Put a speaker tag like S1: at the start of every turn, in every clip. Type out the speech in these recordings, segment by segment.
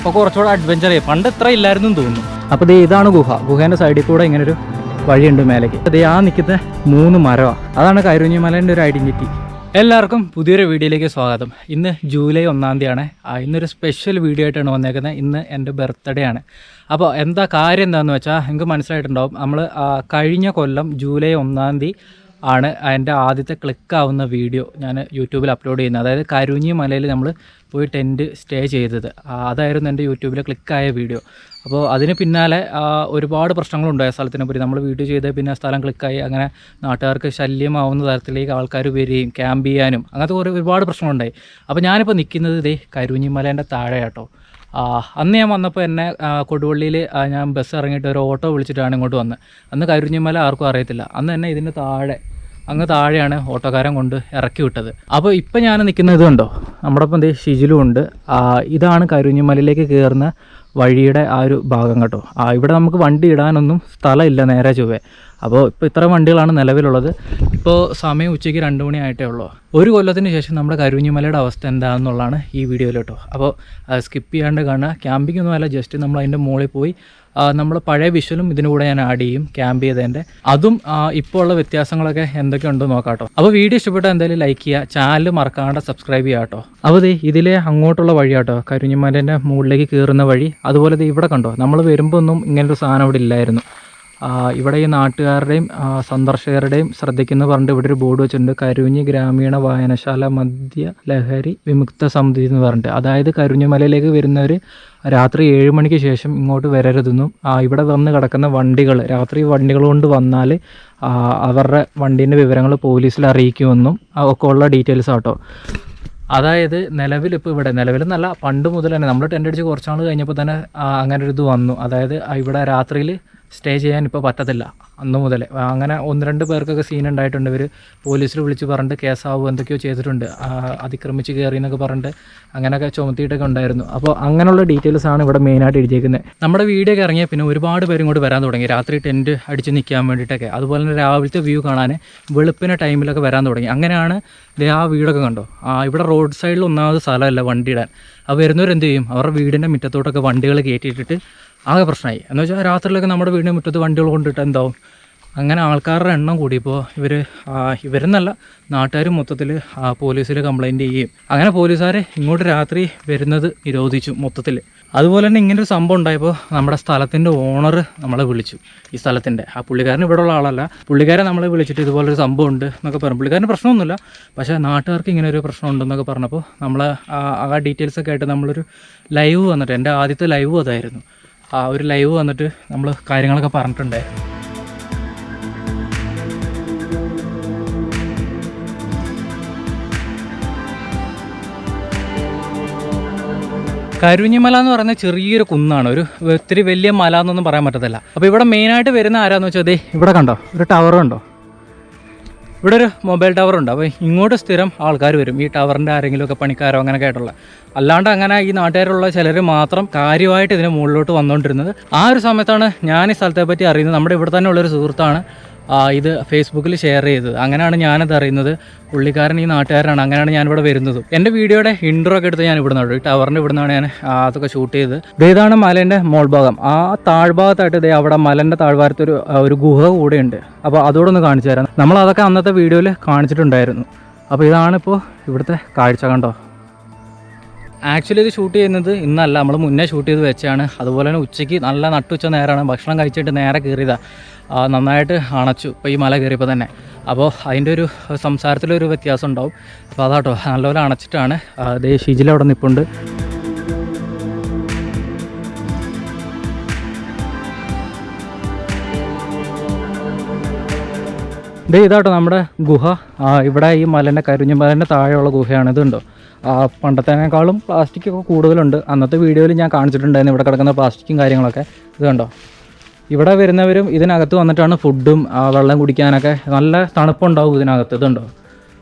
S1: അപ്പോൾ കുറച്ചുകൂടെ അഡ്വഞ്ചർ ചെയ്യും. പണ്ട് ഇത്ര ഇല്ലായിരുന്നു തോന്നുന്നു. അപ്പോൾ ഇതാണ് ഗുഹേൻ്റെ സൈഡിൽ കൂടെ ഇങ്ങനൊരു വഴിയുണ്ട് മേലേക്ക്. ആ നിൽക്കുന്ന 3 മരമാണ്. അതാണ് കരുഞ്ഞിമലേൻ്റെ ഒരു ഐഡൻറ്റിറ്റി. എല്ലാവർക്കും പുതിയൊരു വീഡിയോയിലേക്ക് സ്വാഗതം. ഇന്ന് ജൂലൈ 1-ാം തീയതിയാണ്. ഇന്നൊരു സ്പെഷ്യൽ വീഡിയോ ആയിട്ടാണ് വന്നേക്കുന്നത്. ഇന്ന് എൻ്റെ ബർത്ത്ഡേ ആണ്. അപ്പോൾ എന്താ കാര്യം എന്താണെന്ന് വെച്ചാൽ നിങ്ങൾക്ക് മനസ്സിലായിട്ടുണ്ടാവും. നമ്മൾ കഴിഞ്ഞ കൊല്ലം ജൂലൈ 1-ാം തീയതി ആണ് എൻ്റെ ആദ്യത്തെ ക്ലിക്കാവുന്ന വീഡിയോ ഞാൻ യൂട്യൂബിൽ അപ്ലോഡ് ചെയ്യുന്നത്. അതായത് കരുഞ്ഞിമലയിൽ നമ്മൾ പോയി ടെൻറ്റ് സ്റ്റേ ചെയ്തത്. അതായിരുന്നു എൻ്റെ യൂട്യൂബിൽ ക്ലിക്കായ വീഡിയോ. അപ്പോൾ അതിന് പിന്നാലെ ഒരുപാട് പ്രശ്നങ്ങളുണ്ടായ സ്ഥലത്തിനെ പറ്റി നമ്മൾ വീഡിയോ ചെയ്ത് പിന്നെ സ്ഥലം ക്ലിക്കായി അങ്ങനെ നാട്ടുകാർക്ക് ശല്യമാവുന്ന തരത്തിലേക്ക് ആൾക്കാർ വരികയും ക്യാമ്പ് ചെയ്യാനും അങ്ങനത്തെ ഒരുപാട് പ്രശ്നങ്ങളുണ്ടായി. അപ്പോൾ ഞാനിപ്പോൾ നിൽക്കുന്നത് കരുഞ്ഞിമലേൻ്റെ താഴെ കേട്ടോ. അന്ന് ഞാൻ വന്നപ്പോൾ എന്നെ കൊടുവള്ളിയിൽ ഞാൻ ബസ് ഇറങ്ങിയിട്ട് ഒരു ഓട്ടോ വിളിച്ചിട്ടാണ് ഇങ്ങോട്ട് വന്നത്. അന്ന് കരുഞ്ഞിമല ആർക്കും അറിയത്തില്ല. അന്ന് തന്നെ ഇതിൻ്റെ അങ്ങ് താഴെയാണ് ഓട്ടോക്കാരൻ കൊണ്ട് ഇറക്കി വിട്ടത്. അപ്പോൾ ഇപ്പം ഞാൻ നിൽക്കുന്നത് ഇതുണ്ടോ, നമ്മുടെ ഇപ്പം ഷിജിലും ഉണ്ട്. ഇതാണ് കരുഞ്ഞിമലയിലേക്ക് കയറുന്ന വഴിയുടെ ആ ഒരു ഭാഗം കേട്ടോ. ഇവിടെ നമുക്ക് വണ്ടി ഇടാനൊന്നും സ്ഥലമില്ല നേരെ ചൊവ്വേ. അപ്പോൾ ഇപ്പോൾ ഇത്ര വണ്ടികളാണ് നിലവിലുള്ളത്. ഇപ്പോൾ സമയം ഉച്ചയ്ക്ക് 2 മണി ആയിട്ടേ ഉള്ളൂ. ഒരു കൊല്ലത്തിന് ശേഷം നമ്മുടെ കരുഞ്ഞിമലയുടെ അവസ്ഥ എന്താണെന്നുള്ളതാണ് ഈ വീഡിയോയിൽ കേട്ടോ. അപ്പോൾ സ്കിപ്പ് ചെയ്യാണ്ട് കാണുക. ക്യാമ്പിംഗ് ഒന്നും അല്ല, ജസ്റ്റ് നമ്മൾ അതിൻ്റെ മുകളിൽ പോയി നമ്മൾ പഴയ വിഷ്വലും ഇതിൻ്റെ കൂടെ ഞാൻ ആഡ് ചെയ്യും ക്യാമ്പ് ചെയ്തതിൻ്റെ. അതും ഇപ്പോൾ ഉള്ള വ്യത്യാസങ്ങളൊക്കെ എന്തൊക്കെ ഉണ്ടോ നോക്കാം കേട്ടോ. അപ്പോൾ വീഡിയോ ഇഷ്ടപ്പെട്ടാൽ എന്തായാലും ലൈക്ക് ചെയ്യുക, ചാനൽ മറക്കാണ്ട് സബ്സ്ക്രൈബ് ചെയ്യുക കേട്ടോ. അപ്പോൾ ഇതിലെ അങ്ങോട്ടുള്ള വഴി കേട്ടോ, കരുഞ്ഞിമലേൻ്റെ മുകളിലേക്ക് കയറുന്ന വഴി. അതുപോലെ ഇവിടെ കണ്ടോ, നമ്മൾ വരുമ്പോൾ ഒന്നും ഇങ്ങനൊരു സാധനം ഇവിടെ ഇല്ലായിരുന്നു. ഇവിടെ ഈ നാട്ടുകാരുടെയും സന്ദർശകരുടെയും ശ്രദ്ധിക്കുന്ന പറഞ്ഞിട്ട് ഇവിടെ ഒരു ബോർഡ് വെച്ചിട്ടുണ്ട്, കരുഞ്ഞി ഗ്രാമീണ വായനശാല മദ്യ ലഹരി വിമുക്ത സമിതി എന്ന് പറഞ്ഞിട്ട്. അതായത് കരുഞ്ഞിമലയിലേക്ക് വരുന്നവർ രാത്രി 7 മണിക്ക് ശേഷം ഇങ്ങോട്ട് വരരുതെന്നും ഇവിടെ വന്ന് കിടക്കുന്ന വണ്ടികൾ രാത്രി വണ്ടികൾ കൊണ്ട് വന്നാൽ അവരുടെ വണ്ടീൻ്റെ വിവരങ്ങൾ പോലീസിൽ അറിയിക്കുമെന്നും ഒക്കെ ഉള്ള ഡീറ്റെയിൽസ് ആട്ടോ. അതായത് നിലവിലിപ്പോൾ ഇവിടെ നിലവിലെന്നല്ല, പണ്ട് മുതൽ തന്നെ നമ്മൾ ടെൻ്റ് അടിച്ച് കുറച്ച് നാൾ കഴിഞ്ഞപ്പോൾ തന്നെ അങ്ങനെ ഒരു ഇത് വന്നു. അതായത് ഇവിടെ രാത്രിയിൽ സ്റ്റേ ചെയ്യാൻ ഇപ്പോൾ പറ്റത്തില്ല. അന്ന് മുതൽ അങ്ങനെ 1-2 പേർക്കൊക്കെ സീൻ ഉണ്ടായിട്ടുണ്ട്. ഇവർ പോലീസിൽ വിളിച്ച് പറഞ്ഞിട്ട് കേസാവും എന്തൊക്കെയോ ചെയ്തിട്ടുണ്ട്, അതിക്രമിച്ച് കയറി എന്നൊക്കെ പറഞ്ഞിട്ട് അങ്ങനെയൊക്കെ ചുമത്തിയിട്ടൊക്കെ ഉണ്ടായിരുന്നു. അപ്പോൾ അങ്ങനെയുള്ള ഡീറ്റെയിൽസാണ് ഇവിടെ മെയിനായിട്ട് എഴുതിയിരിക്കുന്നത്. നമ്മുടെ വീഡിയോ ഒക്കെ ഇറങ്ങിയ പിന്നെ ഒരുപാട് പേരും ഇങ്ങോട്ട് വരാൻ തുടങ്ങി, രാത്രി ടെൻറ്റ് അടിച്ച് നിൽക്കാൻ വേണ്ടിയിട്ടൊക്കെ. അതുപോലെ തന്നെ രാവിലത്തെ വ്യൂ കാണാൻ വെളുപ്പിന് ടൈമിലൊക്കെ വരാൻ തുടങ്ങി. അങ്ങനെയാണ് ആ വീടൊക്കെ കണ്ടോ. ഇവിടെ റോഡ് സൈഡിൽ ഒന്നാമത് സ്ഥലമല്ല വണ്ടി ഇടാൻ. അപ്പോൾ വരുന്നവരെന്ത് ചെയ്യും, അവരുടെ വീടിൻ്റെ മുറ്റത്തോട്ടൊക്കെ വണ്ടികൾ കയറ്റിയിട്ടിട്ട് ആകെ പ്രശ്നമായി. എന്ന് വെച്ചാൽ രാത്രിയിലൊക്കെ നമ്മുടെ വീടിൻ്റെ മുറ്റത്ത് വണ്ടികൾ കൊണ്ടിട്ട് എന്താവും, അങ്ങനെ ആൾക്കാരുടെ എണ്ണം കൂടിയപ്പോൾ ഇവരെന്നല്ല നാട്ടുകാർ മൊത്തത്തിൽ പോലീസിൽ കംപ്ലയിൻറ്റ് ചെയ്യും. അങ്ങനെ പോലീസുകാരെ ഇങ്ങോട്ട് രാത്രി വരുന്നത് നിരോധിച്ചു മൊത്തത്തിൽ. അതുപോലെ തന്നെ ഇങ്ങനൊരു സംഭവം ഉണ്ടായപ്പോൾ നമ്മുടെ സ്ഥലത്തിൻ്റെ ഓണർ നമ്മളെ വിളിച്ചു. ഈ സ്ഥലത്തിൻ്റെ പുള്ളിക്കാരൻ ഇവിടെ ഉള്ള ആളല്ല, പുള്ളിക്കാരൻ നമ്മളെ വിളിച്ചിട്ട് ഇതുപോലൊരു സംഭവം ഉണ്ട് എന്നൊക്കെ പറഞ്ഞു. പുള്ളിക്കാരന് പ്രശ്നമൊന്നുമില്ല, പക്ഷേ നാട്ടുകാർക്ക് ഇങ്ങനെ ഒരു പ്രശ്നം ഉണ്ടെന്നൊക്കെ പറഞ്ഞപ്പോൾ നമ്മൾ ആ ഡീറ്റെയിൽസൊക്കെ ആയിട്ട് നമ്മളൊരു ലൈവ് വന്നിട്ട്, എൻ്റെ ആദ്യത്തെ ലൈവ് അതായിരുന്നു. ഒരു ലൈവ് വന്നിട്ട് നമ്മൾ കാര്യങ്ങളൊക്കെ പറഞ്ഞിട്ടുണ്ടേ. കരുഞ്ഞിമല എന്ന് പറയുന്നത് ചെറിയൊരു കുന്നാണ്, ഒത്തിരി വലിയ മല എന്നൊന്നും പറയാൻ പറ്റത്തില്ല. അപ്പോൾ ഇവിടെ മെയിനായിട്ട് വരുന്ന ആരാന്ന് വെച്ചാൽ ഇവിടെ കണ്ടോ, ഒരു ടവർ കണ്ടോ, ഇവിടെ ഒരു മൊബൈൽ ടവർ ഉണ്ട്. അപ്പോൾ ഇങ്ങോട്ട് സ്ഥിരം ആൾക്കാർ വരും, ഈ ടവറിൻ്റെ ആരെങ്കിലുമൊക്കെ പണിക്കാരോ അങ്ങനെയൊക്കെ ആയിട്ടുള്ള. അല്ലാണ്ട് അങ്ങനെ ഈ നാട്ടുകാരുള്ള ചിലർ മാത്രം കാര്യമായിട്ട് ഇതിന് മുകളിലോട്ട് വന്നുകൊണ്ടിരുന്നത്. ആ ഒരു സമയത്താണ് ഞാൻ ഈ സ്ഥലത്തെ പറ്റി അറിയുന്നത്. നമ്മുടെ ഇവിടെ തന്നെ ഉള്ളൊരു സുഹൃത്താണ് ഇത് ഫേസ്ബുക്കിൽ ഷെയർ ചെയ്തത്. അങ്ങനെയാണ് ഞാനത് അറിയുന്നത്. പുള്ളിക്കാരൻ ഈ നാട്ടുകാരനാണ്. അങ്ങനെയാണ് ഞാനിവിടെ വരുന്നതും. എൻ്റെ വീഡിയോയുടെ ഇൻട്രോ ഒക്കെ എടുത്ത് ഞാൻ ഇവിടെ നിന്നാണ്, ഈ ടവറിൻ്റെ ഇവിടെ നിന്നാണ് ഞാൻ അതൊക്കെ ഷൂട്ട് ചെയ്തത്. ഇതാണ് മലേൻ്റെ മോൾഭാഗം. ആ താഴ്ഭാഗത്തായിട്ട് അവിടെ മലേൻ്റെ താഴ്ഭാഗത്ത് ഒരു ഗുഹ കൂടെയുണ്ട്. അപ്പോൾ അതോടൊന്ന് കാണിച്ചു തരാം. നമ്മളതൊക്കെ അന്നത്തെ വീഡിയോയിൽ കാണിച്ചിട്ടുണ്ടായിരുന്നു. അപ്പോൾ ഇതാണിപ്പോൾ ഇവിടുത്തെ കാഴ്ച കണ്ടോ. ആക്ച്വലി ഇത് ഷൂട്ട് ചെയ്യുന്നത് ഇന്നല്ല, നമ്മൾ മുന്നേ ഷൂട്ട് ചെയ്ത് വെച്ചാണ്. അതുപോലെ തന്നെ ഉച്ചയ്ക്ക് നല്ല നട്ടുച്ച നേരമാണ്. ഭക്ഷണം കഴിച്ചിട്ട് നേരെ കയറിയതാണ്. നന്നായിട്ട് അണച്ചു ഇപ്പോൾ ഈ മല കയറിയപ്പോൾ തന്നെ. അപ്പോൾ അതിൻ്റെ ഒരു സംസാരത്തിലൊരു വ്യത്യാസം ഉണ്ടാവും. അപ്പോൾ അതാട്ടോ, നല്ലപോലെ അണച്ചിട്ടാണ്. ഷിജിലവിടെ നിൽപ്പുണ്ട്. ഇതാട്ടോ നമ്മുടെ ഗുഹ. ഇവിടെ ഈ കരുഞ്ഞിമലേൻ്റെ താഴെയുള്ള ഗുഹയാണ്. ഇതുണ്ടോ, പണ്ടത്തേക്കാളും പ്ലാസ്റ്റിക്കൊക്കെ കൂടുതലുണ്ട്. അന്നത്തെ വീഡിയോയിൽ ഞാൻ കാണിച്ചിട്ടുണ്ടായിരുന്നു ഇവിടെ കിടക്കുന്ന പ്ലാസ്റ്റിക്കും കാര്യങ്ങളൊക്കെ. ഇത് കണ്ടോ, ഇവിടെ വരുന്നവരും ഇതിനകത്ത് വന്നിട്ടാണ് ഫുഡും വെള്ളം കുടിക്കാനൊക്കെ. നല്ല തണുപ്പുണ്ടാവും ഇതിനകത്ത്. ഇതുണ്ടോ,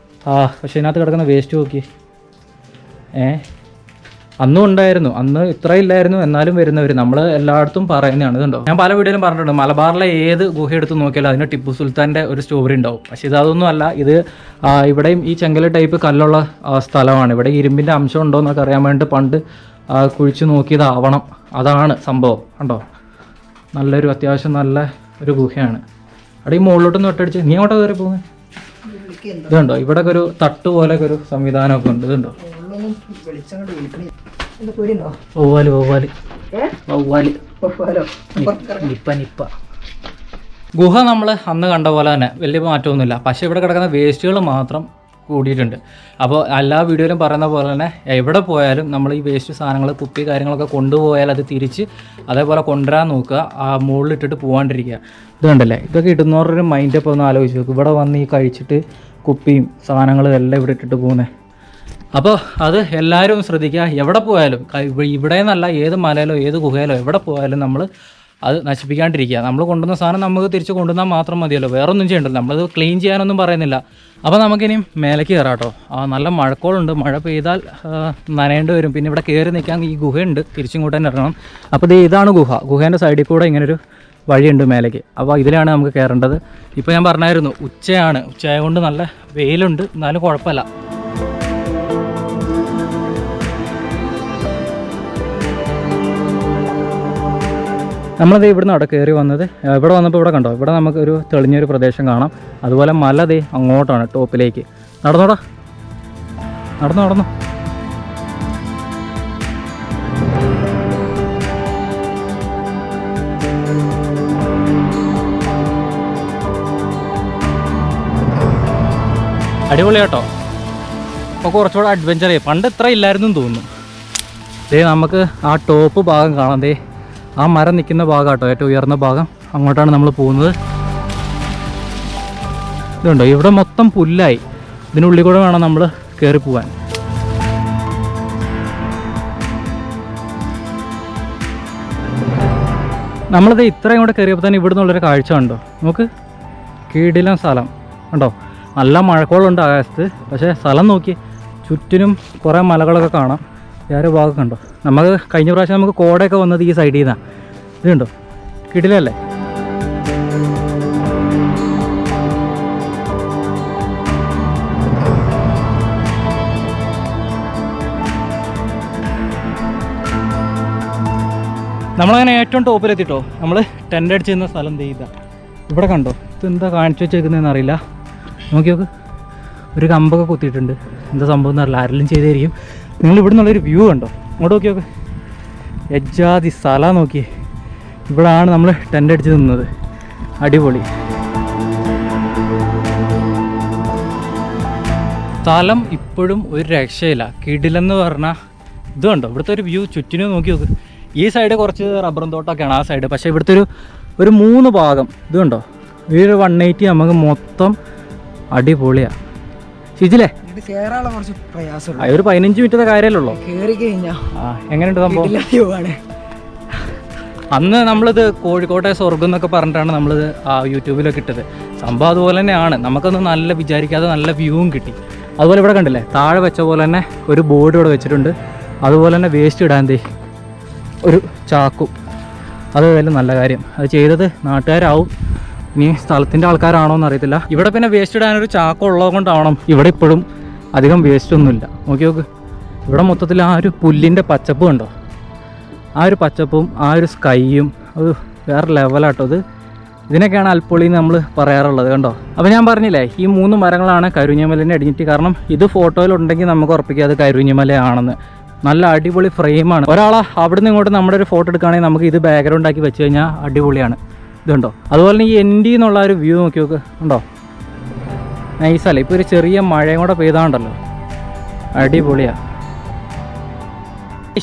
S1: പക്ഷേ ഇതിനകത്ത് കിടക്കുന്ന വേസ്റ്റ് നോക്കി. അന്നും ഉണ്ടായിരുന്നു, അന്ന് ഇത്ര ഇല്ലായിരുന്നു. എന്നാലും വരുന്നവർ നമ്മൾ എല്ലായിടത്തും പറയുന്നതാണ്. ഇതുണ്ടോ, ഞാൻ പല വീഡിയോയിലും പറഞ്ഞിട്ടുണ്ട്, മലബാറിലെ ഏത് ഗുഹ എടുത്ത് നോക്കിയാലും അതിന് ടിപ്പു സുൽത്താൻ്റെ ഒരു സ്റ്റോറി ഉണ്ടാവും. പക്ഷേ ഇതൊന്നും അല്ല. ഇത് ഇവിടെയും ഈ ചെങ്കൽ ടൈപ്പ് കല്ലുള്ള സ്ഥലമാണ്. ഇവിടെ ഇരുമ്പിൻ്റെ അംശം ഉണ്ടോ എന്നൊക്കെ അറിയാൻ വേണ്ടി പണ്ട് കുഴിച്ച് നോക്കിയതാവണം. അതാണ് സംഭവം. കണ്ടോ, നല്ലൊരു അത്യാവശ്യം നല്ല ഒരു ഗുഹയാണ്. അവിടെ ഈ മുകളിലോട്ടൊന്ന് ഒട്ടടിച്ച് നീ അങ്ങോട്ട് കയറി പോകുന്നത്. ഇതുണ്ടോ, ഇവിടെ ഒരു തട്ട് പോലെയൊക്കെ ഒരു സംവിധാനമൊക്കെ ഉണ്ട്. ഇതുണ്ടോ, വവ്വാല് വവ്വാല് വവ്വാല് നിപ്പ. ഗുഹ നമ്മൾ അന്ന് കണ്ട പോലെ തന്നെ വലിയ മാറ്റമൊന്നുമില്ല. പക്ഷേ ഇവിടെ കിടക്കുന്ന വേസ്റ്റുകൾ മാത്രം കൂടിയിട്ടുണ്ട്. അപ്പോൾ എല്ലാ വീഡിയോയിലും പറയുന്ന പോലെ തന്നെ എവിടെ പോയാലും നമ്മൾ ഈ വേസ്റ്റ് സാധനങ്ങൾ കുപ്പി കാര്യങ്ങളൊക്കെ കൊണ്ടുപോയാൽ അത് തിരിച്ച് അതേപോലെ കൊണ്ടുവരാൻ നോക്കുക. ആ മുകളിലിട്ടിട്ട് പോകാണ്ടിരിക്കുക. ഇത് കണ്ടല്ലേ, ഇതൊക്കെ ഇടുന്നവരുടെ മൈൻഡപ്പോൾ ഒന്ന് ആലോചിച്ച് നോക്കും. ഇവിടെ വന്ന് ഈ കഴിച്ചിട്ട് കുപ്പിയും സാധനങ്ങളും എല്ലാം ഇവിടെ ഇട്ടിട്ട് പോകുന്നത്. അപ്പോൾ അത് എല്ലാവരും ശ്രദ്ധിക്കുക. എവിടെ പോയാലും ഇവിടെ നിന്നല്ല, ഏത് മലയിലോ ഏത് ഗുഹയിലോ എവിടെ പോയാലും നമ്മൾ അത് നശിപ്പിക്കാണ്ടിരിക്കുക. നമ്മൾ കൊണ്ടുവന്ന സാധനം നമുക്ക് തിരിച്ച് കൊണ്ടുവന്നാൽ മാത്രം മതിയല്ലോ, വേറെ ഒന്നും ചെയ്യണ്ടല്ലോ. നമ്മളത് ക്ലീൻ ചെയ്യാനൊന്നും പറയുന്നില്ല. അപ്പോൾ നമുക്കിനിയും മേലേക്ക് കയറാം കേട്ടോ. നല്ല മഴക്കോളുണ്ട്. മഴ പെയ്താൽ നനയേണ്ടി വരും. പിന്നെ ഇവിടെ കയറി നിൽക്കാൻ ഈ ഗുഹയുണ്ട്, തിരിച്ചിങ്ങോട്ട് തന്നെ ഇറങ്ങണം. അപ്പോൾ ഇതാണ് ഗുഹ. ഗുഹേൻ്റെ സൈഡിൽ കൂടെ ഇങ്ങനൊരു വഴിയുണ്ട് മേലേക്ക്. അപ്പോൾ ഇതിലാണ് നമുക്ക് കയറേണ്ടത്. ഇപ്പോൾ ഞാൻ പറഞ്ഞായിരുന്നു ഉച്ചയാണ്. ഉച്ചയായതുകൊണ്ട് നല്ല വെയിലുണ്ട്, എന്നാലും കുഴപ്പമില്ല. നമ്മളത് ഇവിടുന്ന് അവിടെ കയറി വന്നത്. ഇവിടെ വന്നപ്പോൾ ഇവിടെ കണ്ടോ, ഇവിടെ നമുക്കൊരു തെളിഞ്ഞൊരു പ്രദേശം കാണാം. അതുപോലെ മല ദേ അങ്ങോട്ടാണ് ടോപ്പിലേക്ക്. നടന്നോടാ, നടന്നു. അടിപൊളി കേട്ടോ. അപ്പോൾ കുറച്ചുകൂടെ അഡ്വഞ്ചർ ചെയ്യും. പണ്ട് ഇത്ര ഇല്ലായിരുന്നു തോന്നുന്നു. ദേ നമുക്ക് ആ ടോപ്പ് ഭാഗം കാണാം. ദേ ആ മരം നിൽക്കുന്ന ഭാഗം കേട്ടോ, ഏറ്റവും ഉയർന്ന ഭാഗം. അങ്ങോട്ടാണ് നമ്മൾ പോകുന്നത്. ഇതുണ്ടോ, ഇവിടെ മൊത്തം പുല്ലായി. ഇതിനുള്ളിൽ കൂടെ വേണം നമ്മൾ കയറി പോകാൻ. നമ്മളിത് ഇത്രയും കൂടെ കയറിയപ്പോൾ തന്നെ ഇവിടെ നിന്നുള്ളൊരു കാഴ്ച ഉണ്ടോ നമുക്ക്. കീടിലം സ്ഥലം ഉണ്ടോ, നല്ല മഴക്കോളുണ്ട് ആകാശത്ത്. പക്ഷേ സ്ഥലം നോക്കി, ചുറ്റിനും കുറേ മലകളൊക്കെ കാണാം. വേറെ ഭാഗം കണ്ടോ, നമുക്ക് കഴിഞ്ഞ പ്രാവശ്യം നമുക്ക് കോടയൊക്കെ വന്നത് ഈ സൈഡിൽ നിന്നാണ്. ഇത് കണ്ടോ, കിടിലല്ലേ. നമ്മളങ്ങനെ ഏറ്റവും ടോപ്പിലെത്തിട്ടോ. നമ്മൾ ടെൻ്റ് അടിച്ചിരുന്ന സ്ഥലം ചെയ്ത ഇവിടെ കണ്ടോ. ഇതെന്താ കാണിച്ചു വെച്ചേക്കുന്നതെന്ന് അറിയില്ല. നോക്കി നോക്ക്, ഒരു കമ്പൊക്കെ കുത്തിയിട്ടുണ്ട്. എന്താ സംഭവം എന്നറിയില്ല, ആരെങ്കിലും ചെയ്തായിരിക്കും. നിങ്ങൾ ഇവിടെ നിന്നുള്ളൊരു വ്യൂ കണ്ടോ, അങ്ങോട്ട് നോക്കി നോക്ക്. എജാതി സ്ഥലം നോക്കി. ഇവിടെയാണ് നമ്മൾ ടെൻ്റ് അടിച്ച് നിന്നത്. അടിപൊളി സ്ഥലം. ഇപ്പോഴും ഒരു രക്ഷയില്ല. കിടിലെന്ന് പറഞ്ഞാൽ ഇത് കണ്ടോ, ഇവിടുത്തെ ഒരു വ്യൂ ചുറ്റിനും നോക്കി നോക്ക്. ഈ സൈഡ് കുറച്ച് റബ്ബറും തോട്ടമൊക്കെയാണ് ആ സൈഡ്. പക്ഷേ ഇവിടുത്തെ ഒരു 3 ഭാഗം ഇത് കണ്ടോ, ഈ ഒരു 180 നമുക്ക് മൊത്തം അടിപൊളിയാണ്. ശിജിലേ, ഒരു 15 മിനിറ്റത്തെ കാര്യമല്ലോ. എങ്ങനെയുണ്ട് സംഭവം? അന്ന് നമ്മളിത് കോഴിക്കോട്ടെ സ്വർഗം എന്നൊക്കെ പറഞ്ഞിട്ടാണ് നമ്മളിത് യൂട്യൂബിലൊക്കെ ഇട്ടത്. സംഭവം അതുപോലെ തന്നെയാണ്. നമുക്കൊന്നും നല്ല വിചാരിക്കാതെ നല്ല വ്യൂവും കിട്ടി. അതുപോലെ ഇവിടെ കണ്ടില്ലേ, താഴെ വെച്ച പോലെ തന്നെ ഒരു ബോർഡ് ഇവിടെ വെച്ചിട്ടുണ്ട്. അതുപോലെ തന്നെ വേസ്റ്റ് ഇടാൻ ഒരു ചാക്കും. അത് വലിയ നല്ല കാര്യം. അത് ചെയ്തത് നാട്ടുകാരാവും, ഇനി സ്ഥലത്തിൻ്റെ ആൾക്കാരാണോ എന്ന് അറിയത്തില്ല. ഇവിടെ പിന്നെ വേസ്റ്റ് ഇടാനൊരു ചാക്കം ഉള്ളത് കൊണ്ടാവണം ഇവിടെ ഇപ്പോഴും അധികം വേസ്റ്റ് ഒന്നുമില്ല. നോക്കി നോക്ക്, ഇവിടെ മൊത്തത്തിൽ ആ ഒരു പുല്ലിൻ്റെ പച്ചപ്പ് കണ്ടോ, ആ ഒരു പച്ചപ്പും ആ ഒരു സ്കൈയും അത് വേറെ ലെവലാട്ടോ. ഇതിനൊക്കെയാണ് അൽപ്പൊളി എന്ന് നമ്മൾ പറയാറുള്ളത് കണ്ടോ. അപ്പോൾ ഞാൻ പറഞ്ഞില്ലേ, ഈ 3 മരങ്ങളാണ് കരുഞ്ഞിമലേൻ്റെ ഐഡൻറ്റിറ്റി. കാരണം ഇത് ഫോട്ടോയിലുണ്ടെങ്കിൽ നമുക്ക് ഉറപ്പിക്കുക അത് കരുഞ്ഞിമലയാണെന്ന്. നല്ല അടിപൊളി ഫ്രെയിമാണ്. ഒരാളെ അവിടെ നിന്ന് ഇങ്ങോട്ട് നമ്മുടെ ഒരു ഫോട്ടോ എടുക്കുകയാണെങ്കിൽ നമുക്ക് ഇത് ബാക്ക്ഗ്രൗണ്ട് ആക്കി വെച്ച് കഴിഞ്ഞാൽ അടിപൊളിയാണ്. ഇതുണ്ടോ, അതുപോലെ തന്നെ ഈ എൻഡി എന്നുള്ള ഒരു വ്യൂ നോക്കി നോക്ക്. ഉണ്ടോ, നൈസല്ലേ. ഇപ്പോൾ ഒരു ചെറിയ മഴയും കൂടെ പെയ്താണ്ടല്ലോ, അടിപൊളിയാണ്.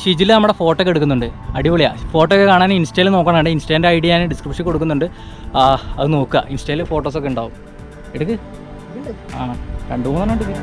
S1: ഷിജിൽ നമ്മുടെ ഫോട്ടോ ഒക്കെ എടുക്കുന്നുണ്ട്, അടിപൊളിയാണ്. ഫോട്ടോ ഒക്കെ കാണാൻ ഇൻസ്റ്റയിൽ നോക്കണുണ്ട്. ഇൻസ്റ്റേൻ്റെ ഐഡിയ ഞാൻ ഡിസ്ക്രിപ്ഷൻ കൊടുക്കുന്നുണ്ട്, അത് നോക്കുക. ഇൻസ്റ്റയിൽ ഫോട്ടോസൊക്കെ ഉണ്ടാവും. എടുക്ക്. 2-3 എടുക്ക്.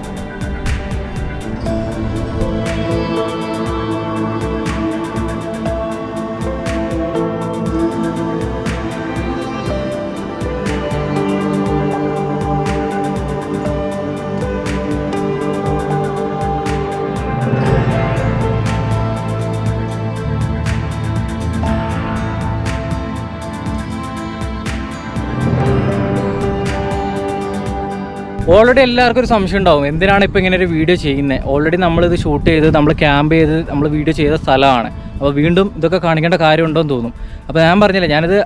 S1: ഓൾറെഡി എല്ലാവർക്കും ഒരു സംശയം ഉണ്ടാവും, എന്തിനാണ് ഇപ്പോൾ ഇങ്ങനെ ഒരു വീഡിയോ ചെയ്യുന്നത്. ഓൾറെഡി നമ്മളിത് ഷൂട്ട് ചെയ്ത് നമ്മൾ ക്യാമ്പ് ചെയ്ത് നമ്മൾ വീഡിയോ ചെയ്ത സ്ഥലമാണ്. അപ്പോൾ വീണ്ടും ഇതൊക്കെ കാണിക്കേണ്ട കാര്യമുണ്ടോ എന്ന് തോന്നും. അപ്പോൾ ഞാൻ പറഞ്ഞില്ല, ഞാനിത്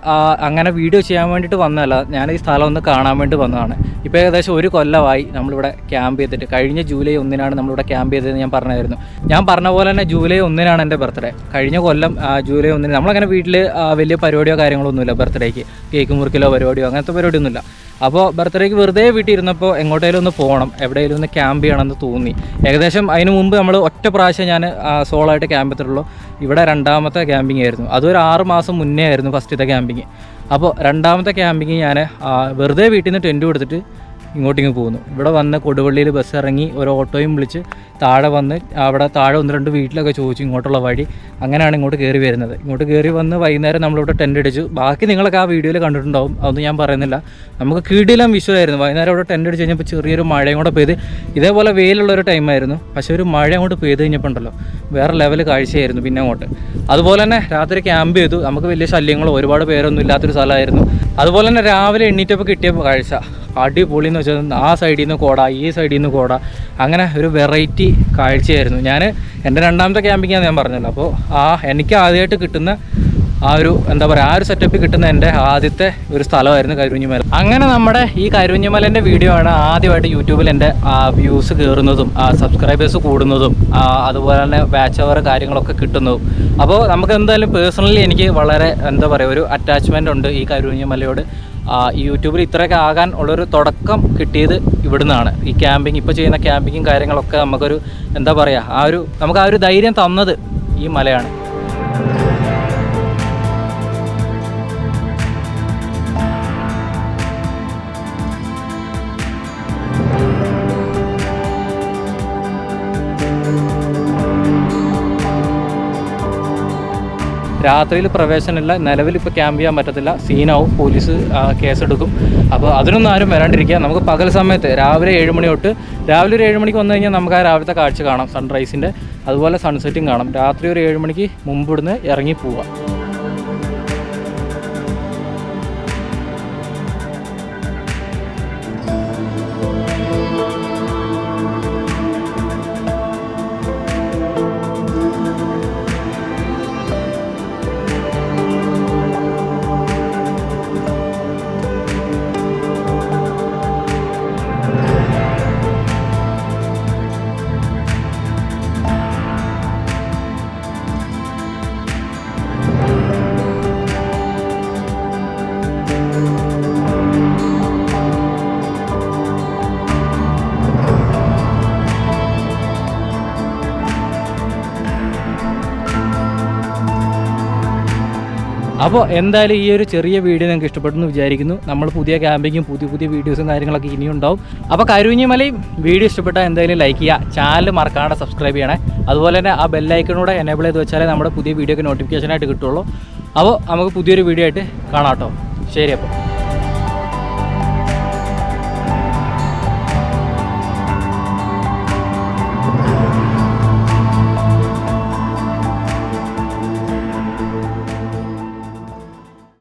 S1: അങ്ങനെ വീഡിയോ ചെയ്യാൻ വേണ്ടിയിട്ട് വന്നതല്ല, ഞാൻ ഈ സ്ഥലം ഒന്ന് കാണാൻ വേണ്ടി വന്നതാണ്. ഇപ്പോൾ ഏകദേശം 1 കൊല്ലമായി നമ്മളിവിടെ ക്യാമ്പ് ചെയ്തിട്ട്. കഴിഞ്ഞ ജൂലൈ 1-നാണ് നമ്മളിവിടെ ക്യാമ്പ് ചെയ്തതെന്ന് ഞാൻ പറഞ്ഞായിരുന്നു. ഞാൻ പറഞ്ഞ പോലെ തന്നെ ജൂലൈ 1-നാണ് എൻ്റെ ബർത്ത്ഡേ. കഴിഞ്ഞ കൊല്ലം ജൂലൈ 1-ന് നമ്മളങ്ങനെ വീട്ടിൽ വലിയ പരിപാടിയോ കാര്യങ്ങളൊന്നുമില്ല. ബർത്ത്ഡേക്ക് കേക്ക് മുറിക്കലോ പരിപാടിയോ അങ്ങനത്തെ പരിപാടിയൊന്നുമില്ല. അപ്പോൾ ബർത്ത്ഡേക്ക് വെറുതെ വീട്ടിൽ ഇരുന്നപ്പോൾ എങ്ങോട്ടേലും ഒന്ന് പോകണം, എവിടെയെങ്കിലും ഒന്ന് ക്യാമ്പ് ചെയ്യണമെന്ന് തോന്നി. ഏകദേശം അതിന് മുമ്പ് നമ്മൾ ഒറ്റ പ്രാവശ്യം ഞാൻ സോളോ ആയിട്ട് ക്യാമ്പ് ചെയ്തിട്ടുള്ളൂ. ഇവിടെ 2ാമത്തെ ക്യാമ്പിംഗ് ആയിരുന്നു. അതൊരു 6 മാസം മുന്നേ ആയിരുന്നു ഫസ്റ്റത്തെ ക്യാമ്പിങ്. അപ്പോൾ 2ാമത്തെ ക്യാമ്പിങ് ഞാൻ വെറുതെ വീട്ടിൽ നിന്ന് ടെൻറ്റ് കൊടുത്തിട്ട് ഇങ്ങോട്ടിങ്ങ് പോകുന്നു. ഇവിടെ വന്ന് കൊടുവള്ളിയിൽ ബസ് ഇറങ്ങി ഒരു ഓട്ടോയും വിളിച്ച് താഴെ വന്ന് അവിടെ താഴെ 1-2 വീട്ടിലൊക്കെ ചോദിച്ചു ഇങ്ങോട്ടുള്ള വഴി. അങ്ങനെയാണ് ഇങ്ങോട്ട് കയറി വരുന്നത്. ഇങ്ങോട്ട് കയറി വന്ന് വൈകുന്നേരം നമ്മളിവിടെ ടെൻ്റ് അടിച്ചു. ബാക്കി നിങ്ങളൊക്കെ ആ വീഡിയോയിൽ കണ്ടിട്ടുണ്ടാവും, അതൊന്നും ഞാൻ പറയുന്നില്ല. നമുക്ക് കീടിലും വിഷയമായിരുന്നു. വൈകുന്നേരം ഇവിടെ ടെൻ്റ് അടിച്ച് കഴിഞ്ഞപ്പോൾ ചെറിയൊരു മഴയും കൂടെ പെയ്ത്, ഇതേപോലെ വെയിലുള്ളൊരു ടൈമായിരുന്നു. പക്ഷേ ഒരു മഴ അങ്ങോട്ട് പെയ്ത് കഴിഞ്ഞപ്പോൾ ഉണ്ടല്ലോ വേറെ ലെവൽ കാഴ്ചയായിരുന്നു. പിന്നെ അങ്ങോട്ട് അതുപോലെ തന്നെ രാത്രി ക്യാമ്പ് ചെയ്തു. നമുക്ക് വലിയ ശല്യങ്ങളോ ഒരുപാട് പേരൊന്നും ഇല്ലാത്തൊരു സ്ഥലമായിരുന്നു. അതുപോലെ തന്നെ രാവിലെ എണ്ണീറ്റപ്പോൾ കിട്ടിയ കാഴ്ച അടിപൊളി എന്ന് വെച്ചാൽ ആ സൈഡിൽ നിന്ന് കോട, ഈ സൈഡിൽ നിന്ന് കോട, അങ്ങനെ ഒരു വെറൈറ്റി കാഴ്ചയായിരുന്നു. ഞാൻ എൻ്റെ 2ാമത്തെ ക്യാമ്പിങ്ങാണ് ഞാൻ പറഞ്ഞല്ലോ. അപ്പോൾ എനിക്ക് ആദ്യമായിട്ട് കിട്ടുന്ന ആ ഒരു എന്താ പറയുക, ആ ഒരു സെറ്റപ്പ് കിട്ടുന്ന എൻ്റെ ആദ്യത്തെ ഒരു സ്ഥലമായിരുന്നു കരുവഞ്ഞിമല. അങ്ങനെ നമ്മുടെ ഈ കരുവഞ്ഞിമലേൻ്റെ വീഡിയോ ആണ് ആദ്യമായിട്ട് യൂട്യൂബിൽ എൻ്റെ വ്യൂസ് കയറുന്നതും സബ്സ്ക്രൈബേഴ്സ് കൂടുന്നതും അതുപോലെ തന്നെ വാച്ച് അവർ കാര്യങ്ങളൊക്കെ കിട്ടുന്നതും. അപ്പോൾ നമുക്ക് എന്തായാലും പേഴ്സണലി എനിക്ക് വളരെ എന്താ പറയുക ഒരു അറ്റാച്ച്മെൻ്റ് ഉണ്ട് ഈ കരുവഞ്ഞിമലയോട്. ഈ യൂട്യൂബിൽ ഇത്രയൊക്കെ ആകാൻ ഉള്ളൊരു തുടക്കം കിട്ടിയത് ഇവിടുന്നാണ്. ഈ ക്യാമ്പിങ് ഇപ്പോൾ ചെയ്യുന്ന ക്യാമ്പിങ്ങും കാര്യങ്ങളൊക്കെ നമുക്കൊരു എന്താ പറയുക നമുക്ക് ആ ഒരു ധൈര്യം തന്നത് ഈ മലയാണ്. രാത്രിയിൽ പ്രവേശനമില്ല, നിലവിൽ ഇപ്പോൾ ക്യാമ്പ് ചെയ്യാൻ പറ്റത്തില്ല, സീനാവും, പോലീസ് കേസെടുക്കും. അപ്പോൾ അതിനൊന്നും ആരും വരാണ്ടിരിക്കുക. നമുക്ക് പകൽ സമയത്ത് രാവിലെ 7 മണി തൊട്ട് രാവിലെ ഒരു 7 മണിക്ക് വന്നു കഴിഞ്ഞാൽ നമുക്ക് ആ രാവിലത്തെ കാഴ്ച കാണാം, സൺറൈസിൻ്റെ അതുപോലെ സൺസെറ്റും കാണാം. രാത്രി ഒരു 7 മണിക്ക് മുമ്പ് ഇവിടുന്ന് ഇറങ്ങി പോവാം. അപ്പോൾ എന്തായാലും ഈ ഒരു ചെറിയ വീഡിയോ നിങ്ങൾക്ക് ഇഷ്ടപ്പെട്ടെന്ന് വിചാരിക്കുന്നു. നമ്മൾ പുതിയ ക്യാമ്പിങ്ങും പുതിയ വീഡിയോസും കാര്യങ്ങളൊക്കെ ഇനിയും ഉണ്ടാവും. അപ്പോൾ കരുവഞ്ഞിമലയും വീഡിയോ ഇഷ്ടപ്പെട്ടാൽ എന്തായാലും ലൈക്ക് ചെയ്യുക, ചാനൽ മറക്കാതെ സബ്സ്ക്രൈബ് ചെയ്യണേ. അതുപോലെ തന്നെ ആ ബെല്ലൈക്കണൂടെ എനേബിൾ ചെയ്ത് വെച്ചാലേ നമ്മുടെ പുതിയ വീഡിയോക്ക് നോട്ടിഫിക്കേഷനായിട്ട് കിട്ടുള്ളൂ. അപ്പോൾ നമുക്ക് പുതിയൊരു വീഡിയോ ആയിട്ട് കാണാം കേട്ടോ. ശരി അപ്പോൾ.